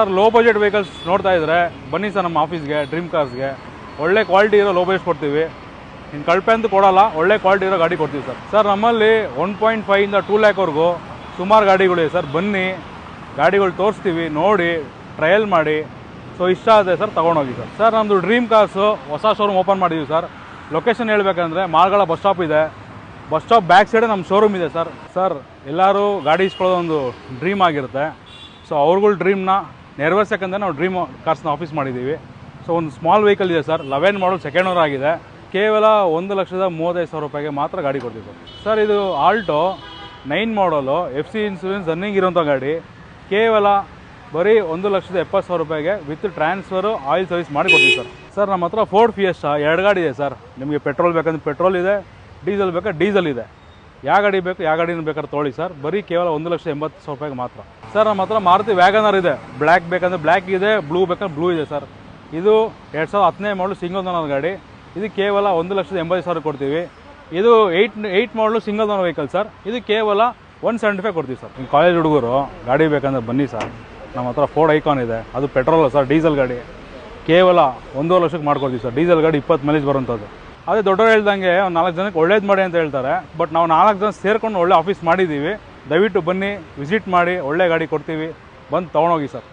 Sir low budget vehicles ನೋಡ್ತಾ ಇದ್ರೆ ಬನ್ನಿ ಸರ್ ನಮ್ಮ ಆಫೀಸ್ಗೆ ಡ್ರೀಮ್ ಕಾರ್ಸ್ಗೆ ಒಳ್ಳೆ ಕ್ವಾಲಿಟಿ ಇರೋ ಲೋ ಬಜೆಟ್ ಕೊಡ್ತೀವಿ. ಇನ್ನು ಕಳಪೆ ಅಂತೂ ಕೊಡೋಲ್ಲ, ಒಳ್ಳೆ ಕ್ವಾಲಿಟಿ ಇರೋ ಗಾಡಿ ಕೊಡ್ತೀವಿ ಸರ್. ಸರ್ ನಮ್ಮಲ್ಲಿ 1.5 ಇಂದ 2 ಲ್ಯಾಕ್ವರೆಗೂ ಸುಮಾರು ಗಾಡಿಗಳಿವೆ ಸರ್. ಬನ್ನಿ ಗಾಡಿಗಳು ತೋರಿಸ್ತೀವಿ, ನೋಡಿ ಟ್ರಯಲ್ ಮಾಡಿ, ಸೊ ಇಷ್ಟ ಆದರೆ ಸರ್ ತೊಗೊಂಡೋಗಿ ಸರ್. ಸರ್ ನಮ್ಮದು ಡ್ರೀಮ್ ಕಾರ್ಸು ಹೊಸ ಶೋರೂಮ್ ಓಪನ್ ಮಾಡಿದ್ದೀವಿ ಸರ್. ಲೊಕೇಶನ್ ಹೇಳಬೇಕಂದ್ರೆ ಮಾರ್ಗಳ ಬಸ್ ಸ್ಟಾಪ್ ಇದೆ. ಬಸ್ ಸ್ಟಾಪ್ ಬ್ಯಾಕ್ ಸೈಡೇ ನಮ್ಮ ಶೋರೂಮ್ ಇದೆ ಸರ್. ಸರ್ ಎಲ್ಲರೂ ಗಾಡಿ ಇಸ್ಕೊಳ್ಳೋದು ಒಂದು ಡ್ರೀಮ್ ಆಗಿರುತ್ತೆ. ಸೊ ಅವ್ರುಗಳ ಡ್ರೀಮ್ನ ನೆರವೇರ್ಸೋಕ್ಕಂದ್ರೆ ನಾವು ಡ್ರೀಮ್ ಕಾರ್ಸ್ನ ಆಫೀಸ್ ಮಾಡಿದ್ದೀವಿ. ಸೊ ಒಂದು ಸ್ಮಾಲ್ ವೆಹಿಕಲ್ ಇದೆ ಸರ್, 11 ಮಾಡಲ್ ಸೆಕೆಂಡ್ ಓನರ್ ಆಗಿದೆ. ಕೇವಲ 1,35,000 ರೂಪಾಯಿಗೆ ಮಾತ್ರ ಗಾಡಿ ಕೊಡ್ತೀವಿ ಸರ್. ಸರ್ ಇದು ಆಲ್ಟೋ 9 ಮಾಡಲು FC ಇನ್ಸೂರೆನ್ಸ್ ರನ್ನಿಂಗ್ ಇರೋಂಥ ಗಾಡಿ. ಕೇವಲ ಬರೀ 1,70,000 ರೂಪಾಯಿಗೆ ವಿತ್ ಟ್ರಾನ್ಸ್ಫರು ಆಯಿಲ್ ಸರ್ವಿಸ್ ಮಾಡಿ ಕೊಡ್ತೀವಿ ಸರ್. ಸರ್ ನಮ್ಮ ಹತ್ರ ಫೋರ್ಡ್ ಫಿಯೆಸ್ಟಾ 2 ಗಾಡಿ ಇದೆ ಸರ್. ನಿಮಗೆ ಪೆಟ್ರೋಲ್ ಬೇಕಂದ್ರೆ ಪೆಟ್ರೋಲ್ ಇದೆ, ಡೀಸೆಲ್ ಬೇಕಾದ್ರೆ ಡೀಸೆಲ್ ಇದೆ. ಯಾವ ಗಾಡಿ ಬೇಕು ಯಾವ ಗಾಡಿನ ಬೇಕಾದ್ರೆ ತೊಗೊಳ್ಳಿ ಸರ್. ಬರೀ ಕೇವಲ 1,80,000 ರೂಪಾಯಿಗೆ ಮಾತ್ರ. ಸರ್ ನಮ್ಮ ಹತ್ರ ಮಾರುತಿ ವ್ಯಾಗನರ್ ಇದೆ. ಬ್ಲ್ಯಾಕ್ ಬೇಕಂದ್ರೆ ಬ್ಲ್ಯಾಕ್ ಇದೆ, ಬ್ಲೂ ಬೇಕಂದ್ರೆ ಬ್ಲೂ ಇದೆ ಸರ್. ಇದು 2010 ಮಾಡಲು ಸಿಂಗಲ್ ಓನರ್ ಗಾಡಿ. ಇದು ಕೇವಲ 1,80,000 ಕೊಡ್ತೀವಿ. ಇದು 8 ಮಾಡಲು ಸಿಂಗಲ್ ಓನರ್ ವೆಹಿಕಲ್ ಸರ್. ಇದು ಕೇವಲ 175 ಕೊಡ್ತೀವಿ ಸರ್. ನಿಮ್ಮ ಕಾಲೇಜ್ ಹುಡುಗರು ಗಾಡಿ ಬೇಕಂದ್ರೆ ಬನ್ನಿ ಸರ್. ನಮ್ಮ ಹತ್ರ ಫೋರ್ಡ್ ಐಕಾನ್ ಇದೆ, ಅದು ಪೆಟ್ರೋಲ್ ಸರ್, ಡೀಸೆಲ್ ಗಾಡಿ. ಕೇವಲ 1.5 ಲಕ್ಷಕ್ಕೆ ಮಾಡ್ಕೊಡ್ತೀವಿ ಸರ್. ಡೀಸೆಲ್ ಗಾಡಿ 20 ಮೈಲೇಜ್ ಬರೋಂಥದ್ದು. ಅದೇ ದೊಡ್ಡವ್ರು ಹೇಳ್ದಂಗೆ ಒಂದು 4 ಜನಕ್ಕೆ ಒಳ್ಳೇದು ಮಾಡಿ ಅಂತ ಹೇಳ್ತಾರೆ. ಬಟ್ ನಾವು 4 ಜನ ಸೇರ್ಕೊಂಡು ಒಳ್ಳೆ ಆಫೀಸ್ ಮಾಡಿದ್ದೀವಿ. ದಯವಿಟ್ಟು ಬನ್ನಿ, ವಿಸಿಟ್ ಮಾಡಿ, ಒಳ್ಳೆ ಗಾಡಿ ಕೊಡ್ತೀವಿ. ಬಂದು ತೊಗೊಂಡೋಗಿ ಸರ್.